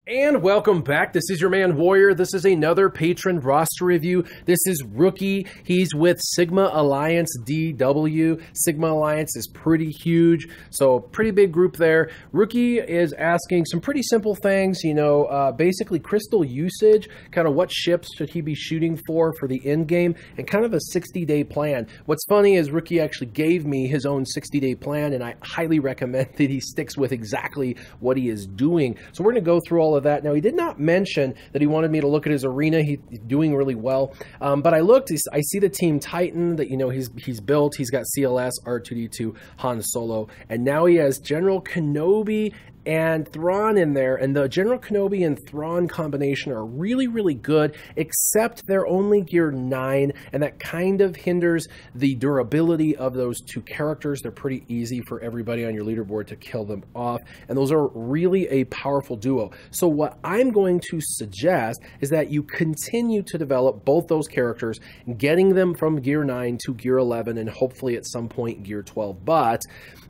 And welcome back. This is your man Warrior. This is another patron roster review. This is Rooky. He's with Sigma Alliance DW. Sigma Alliance is pretty huge, so pretty big group there. Rooky is asking some pretty simple things, basically crystal usage, kind of what ships should he be shooting for the end game, and kind of a 60-day plan. What's funny is Rooky actually gave me his own 60-day plan, and I highly recommend that he sticks with exactly what he is doing. So we're going to go through all of that. Now, he did not mention that he wanted me to look at his arena. He's doing really well. But I looked, I see the Team Titan that, he's built. He's got CLS, R2-D2, Han Solo, and now he has General Kenobi and Thrawn in there, and the General Kenobi and Thrawn combination are really, really good, except they're only gear 9, and that kind of hinders the durability of those two characters. They're pretty easy for everybody on your leaderboard to kill them off, and those are really a powerful duo. So what I'm going to suggest is that you continue to develop both those characters, getting them from gear 9 to gear 11, and hopefully at some point gear 12, but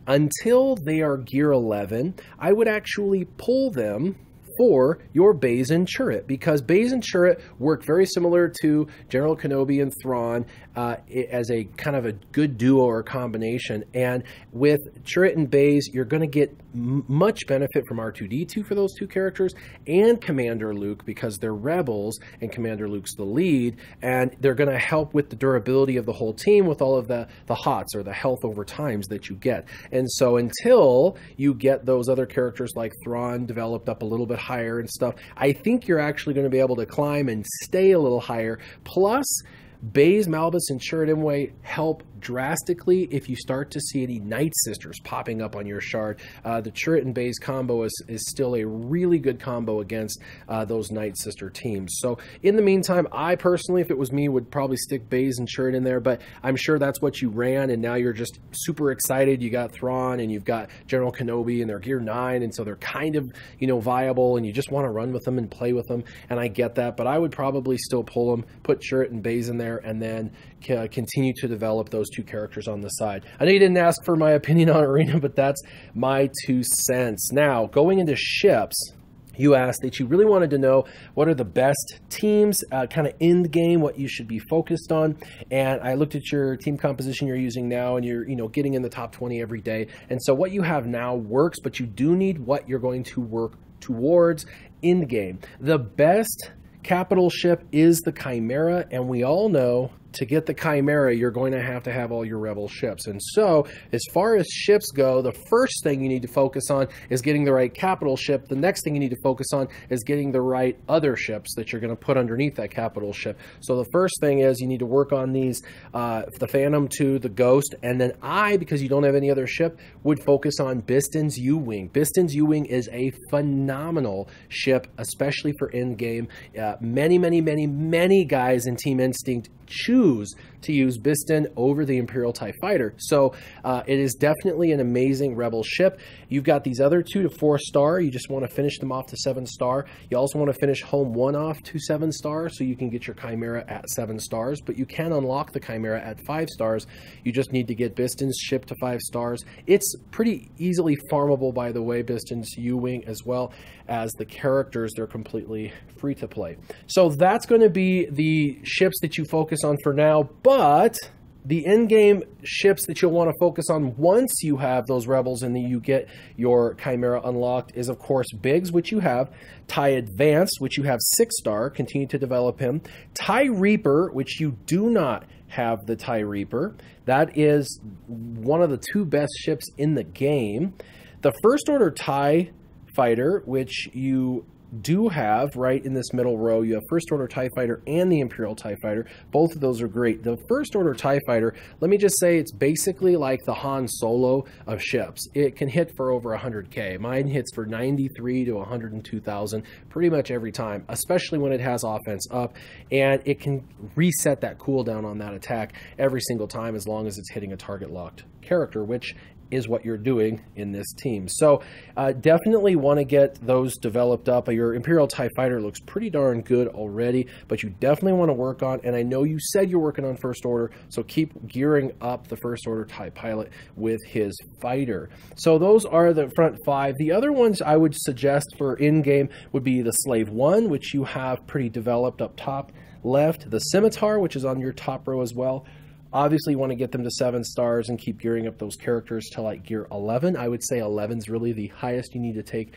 until they are gear 11, I would actually pull them for your Baze and Chirrut, because Baze and Chirrut work very similar to General Kenobi and Thrawn as a kind of a good duo or combination. And with Chirrut and Baze, you're going to get much benefit from R2-D2 for those two characters and Commander Luke, because they're rebels and Commander Luke's the lead, and they're going to help with the durability of the whole team with all of the HOTS, or the health over times, that you get. And so until you get those other characters like Thrawn developed up a little bit higher and stuff, I think you're actually going to be able to climb and stay a little higher. Plus, Baze, Malbus, and Chirrut Imwe help drastically if you start to see any Night Sisters popping up on your shard. The Chirrut and Baze combo is still a really good combo against those Night Sister teams. So in the meantime, I personally, if it was me, would probably stick Baze and Chirrut in there, but I'm sure that's what you ran, and now you're just super excited. You got Thrawn and you've got General Kenobi, and they're gear 9, and so they're kind of, viable, and you just want to run with them and play with them, and I get that, but I would probably still pull them, put Chirrut and Baze in there, and then continue to develop those two characters on the side. I know you didn't ask for my opinion on Arena, but that's my 2 cents. Now, going into ships, you asked that you really wanted to know what are the best teams, kind of end game, what you should be focused on. And I looked at your team composition you're using now, and you're getting in the top 20 every day. And so what you have now works, but you do need what you're going to work towards end game. The best capital ship is the Chimera, and we all know to get the Chimera, you're going to have all your Rebel ships. And so, as far as ships go, the first thing you need to focus on is getting the right capital ship. The next thing you need to focus on is getting the right other ships that you're going to put underneath that capital ship. So the first thing is you need to work on these, the Phantom 2, the Ghost, and then because you don't have any other ship, would focus on Biston's U-Wing. Biston's U-Wing is a phenomenal ship, especially for endgame. Many guys in Team Instinct choose to use Biston over the Imperial TIE Fighter. So it is definitely an amazing Rebel ship. You've got these other 2 to 4 star. You just want to finish them off to 7 star. You also want to finish Home 1 off to 7 stars so you can get your Chimera at 7 stars, but you can unlock the Chimera at 5 stars. You just need to get Biston's ship to 5 stars. It's pretty easily farmable, by the way, Biston's U-Wing, as well as the characters. They're completely free to play. So that's going to be the ships that you focus on for now, but the end-game ships that you'll want to focus on once you have those Rebels and then you get your Chimera unlocked is, of course, Biggs, which you have, TIE Advanced, which you have 6 star, continue to develop him, TIE Reaper, which you do not have the TIE Reaper. That is one of the 2 best ships in the game. The First Order TIE Fighter, which you do have right in this middle row. You have First Order TIE Fighter and the Imperial TIE Fighter. Both of those are great. The First Order TIE Fighter, let me just say, it's basically like the Han Solo of ships. It can hit for over 100K. Mine hits for 93 to 102,000 pretty much every time, especially when it has offense up, and it can reset that cooldown on that attack every single time as long as it's hitting a target locked character, which is what you're doing in this team. So definitely want to get those developed up. I your Imperial TIE Fighter looks pretty darn good already, but you definitely want to work on, and I know you said you're working on First Order, so keep gearing up the First Order TIE Pilot with his fighter. So those are the front 5. The other ones I would suggest for in-game would be the Slave 1, which you have pretty developed up top left, the Scimitar, which is on your top row as well. Obviously, you want to get them to 7 stars and keep gearing up those characters to like gear 11. I would say 11 is really the highest you need to take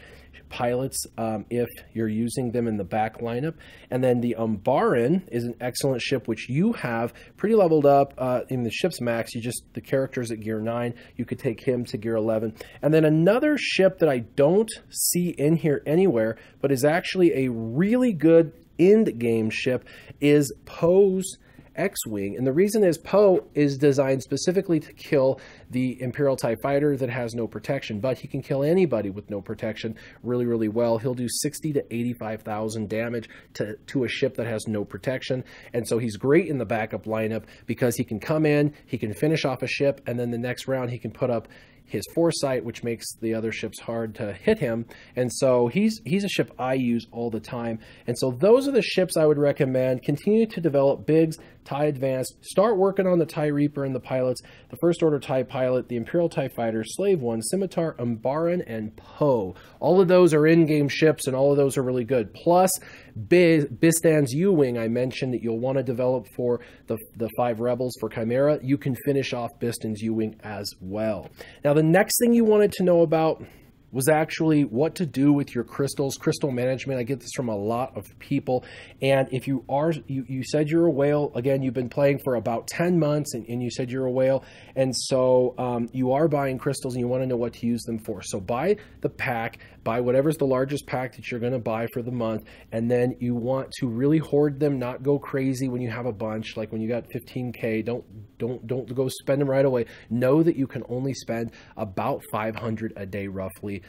pilots if you're using them in the back lineup. And then the Umbaran is an excellent ship, which you have pretty leveled up in the ship's max. The characters at gear 9, you could take him to gear 11. And then another ship that I don't see in here anywhere, but is actually a really good end game ship, is Poe's X-Wing. And the reason is Poe is designed specifically to kill the Imperial TIE Fighter that has no protection, but he can kill anybody with no protection really, really well. He'll do 60 to 85,000 damage to a ship that has no protection. And so he's great in the backup lineup because he can come in, he can finish off a ship, and then the next round he can put up his foresight, which makes the other ships hard to hit him. And so he's a ship I use all the time. And so those are the ships I would recommend. Continue to develop Biggs, TIE Advanced. Start working on the TIE Reaper and the pilots, the First Order TIE Pilot, the Imperial TIE Fighter, Slave 1, Scimitar, Umbaran, and Poe. All of those are in-game ships, and all of those are really good. Plus, Bistan's U-Wing, I mentioned that you'll want to develop for the 5 Rebels for Chimera. You can finish off Bistan's U-Wing as well. Now, the next thing you wanted to know about was actually what to do with your crystals, crystal management. I get this from a lot of people. And if you said you're a whale, again, you've been playing for about 10 months and you said you're a whale. And so you are buying crystals and you want to know what to use them for. So buy the pack, buy whatever's the largest pack that you're going to buy for the month. And then you want to really hoard them, not go crazy when you have a bunch. Like when you got 15K, don't go spend them right away. Know that you can only spend about 500 a day roughly,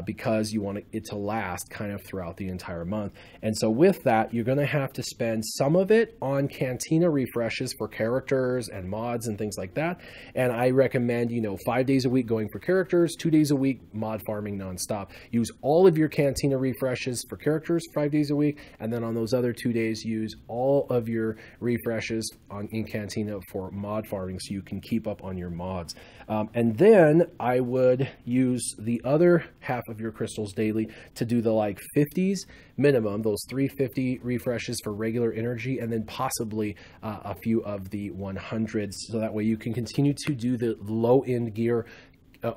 because you want it to last kind of throughout the entire month. And so with that, you're going to have to spend some of it on Cantina refreshes for characters and mods and things like that. And I recommend, 5 days a week going for characters, 2 days a week mod farming nonstop. Use all of your Cantina refreshes for characters 5 days a week, and then on those other 2 days, use all of your refreshes in Cantina for mod farming so you can keep up on your mods. And then I would use the other half of your crystals daily to do the 50s minimum, those 350 refreshes for regular energy, and then possibly a few of the 100s, so that way you can continue to do the low end gear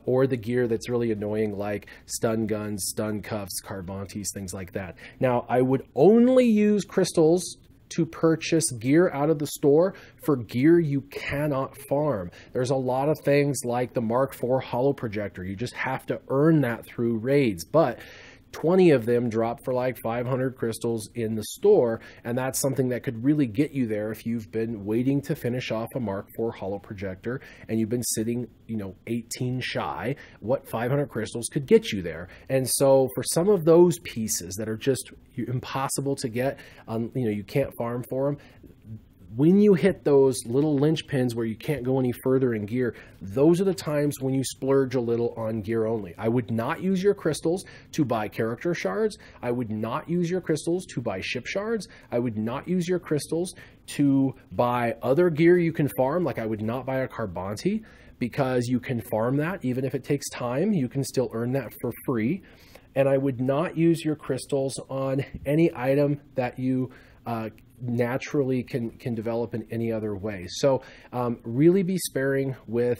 or the gear that's really annoying, like stun guns, stun cuffs, carbantes, things like that. Now, I would only use crystals to purchase gear out of the store for gear you cannot farm. There's a lot of things like the Mark IV holo projector. You just have to earn that through raids, but 20 of them drop for like 500 crystals in the store, and that's something that could really get you there if you've been waiting to finish off a Mark IV holo projector and you've been sitting 18 shy. What 500 crystals could get you there? And so for some of those pieces that are just impossible to get, you can't farm for them, when you hit those little linchpins where you can't go any further in gear, those are the times when you splurge a little on gear only. I would not use your crystals to buy character shards. I would not use your crystals to buy ship shards. I would not use your crystals to buy other gear you can farm. Like I would not buy a Carbonti, because you can farm that. Even if it takes time, you can still earn that for free. And I would not use your crystals on any item that you naturally can develop in any other way. So really be sparing with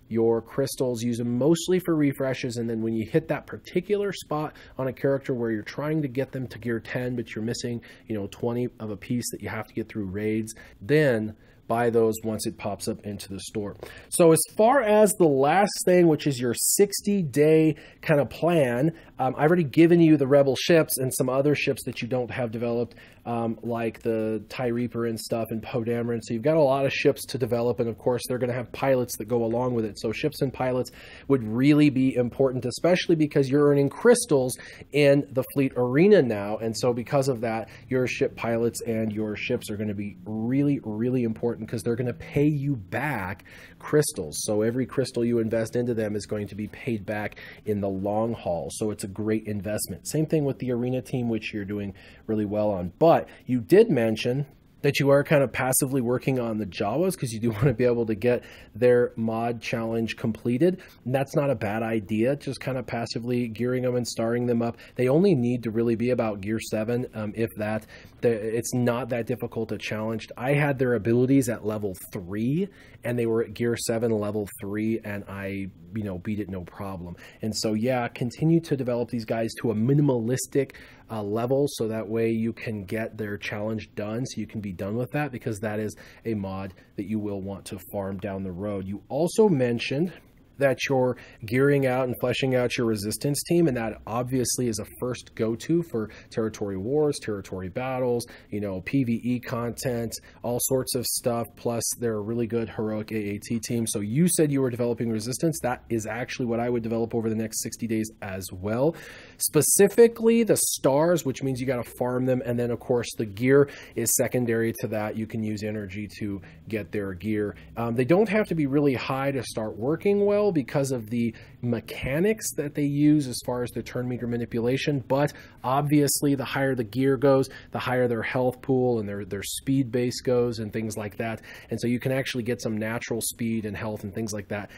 your crystals. Use them mostly for refreshes, and then when you hit that particular spot on a character where you're trying to get them to gear 10 but you're missing 20 of a piece that you have to get through raids, then buy those once it pops up into the store. So as far as the last thing, which is your 60-day kind of plan, I've already given you the Rebel ships and some other ships that you don't have developed, like the TIE Reaper and stuff and Poe Dameron. So you've got a lot of ships to develop, and of course they're going to have pilots that go along with it. So ships and pilots would really be important, especially because you're earning crystals in the fleet arena now. And so because of that, your ship pilots and your ships are going to be really, really important important because they're going to pay you back crystals. So every crystal you invest into them is going to be paid back in the long haul. So it's a great investment. Same thing with the arena team, which you're doing really well on. But you did mention that you are kind of passively working on the Jawas because you do want to be able to get their mod challenge completed. And that's not a bad idea, just kind of passively gearing them and starring them up. They only need to really be about gear 7, if that. It's not that difficult to challenge. I had their abilities at level 3 and they were at gear 7 level 3 and I beat it no problem. And so yeah, continue to develop these guys to a minimalistic level so that way you can get their challenge done, so you can be done with that, because that is a mod that you will want to farm down the road. You also mentioned that you're gearing out and fleshing out your resistance team, and that obviously is a first go-to for territory wars, territory battles, PvE content, all sorts of stuff, plus they're a really good heroic AAT team. So you said you were developing resistance. That is actually what I would develop over the next 60 days as well. Specifically the stars, which means you got to farm them, and then of course the gear is secondary to that. You can use energy to get their gear. They don't have to be really high to start working well, because of the mechanics that they use as far as the turn meter manipulation, but obviously the higher the gear goes, the higher their health pool and their speed base goes and things like that. And so you can actually get some natural speed and health and things like that.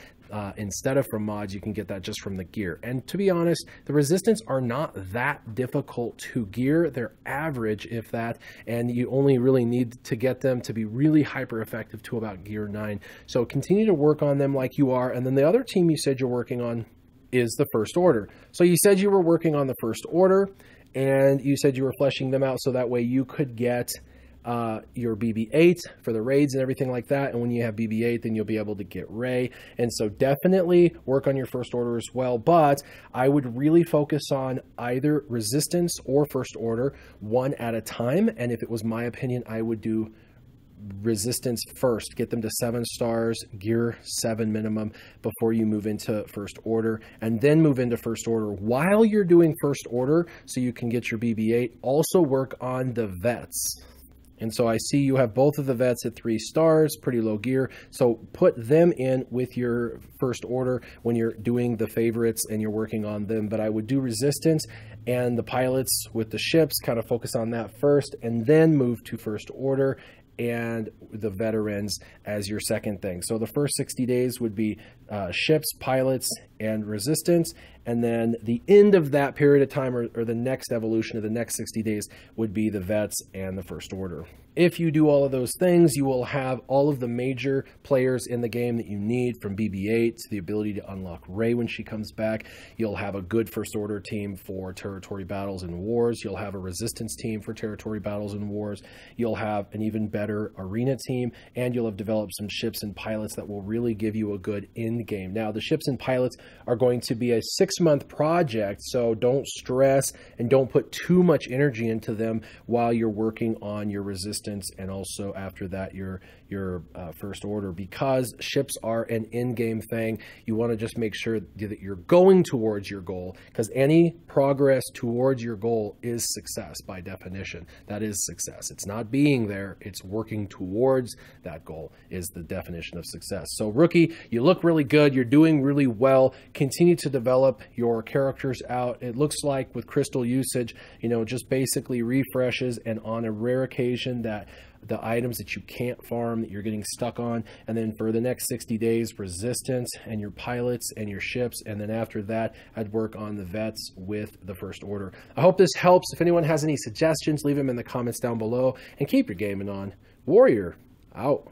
Instead of from mods, you can get that just from the gear. And to be honest, the resistance are not that difficult to gear. They're average, if that, and you only really need to get them to be really hyper effective to about gear 9. So continue to work on them like you are. And then the other team you said you're working on is the First Order. So you said you were working on the First Order, and you said you were fleshing them out so that way you could get your BB-8 for the raids and everything like that. And when you have BB-8, then you'll be able to get Ray. And so definitely work on your First Order as well. But I would really focus on either Resistance or First Order, one at a time. And if it was my opinion, I would do Resistance first, get them to 7 stars, gear 7 minimum before you move into First Order, and then move into First Order. While you're doing First Order, so you can get your BB-8, also work on the vets. And so I see you have both of the vets at 3 stars, pretty low gear. So put them in with your First Order when you're doing the favorites and you're working on them. But I would do Resistance and the pilots with the ships, kind of focus on that first, and then move to First Order and the veterans as your second thing. So the first 60 days would be ships, pilots, and Resistance. And then the end of that period of time, or the next evolution of the next 60 days, would be the vets and the First Order. If you do all of those things, you will have all of the major players in the game that you need, from BB-8 to the ability to unlock Rey when she comes back. You'll have a good First Order team for territory battles and wars. You'll have a Resistance team for territory battles and wars. You'll have an even better arena team, and you'll have developed some ships and pilots that will really give you a good end game. Now, the ships and pilots are going to be a 6-month project, so don't stress and don't put too much energy into them while you're working on your Resistance, and also after that your First Order, because ships are an in-game thing. You want to just make sure that you're going towards your goal, because any progress towards your goal is success by definition. That is success. It's not being there, it's working towards that goal is the definition of success. So Rookie, you look really good. You're doing really well. Continue to develop your characters out. It looks like with crystal usage, just basically refreshes, and on a rare occasion that the items that you can't farm that you're getting stuck on. And then for the next 60 days, Resistance and your pilots and your ships. And then after that, I'd work on the vets with the First Order. I hope this helps. If anyone has any suggestions, leave them in the comments down below, and keep your gaming on. Warrior out.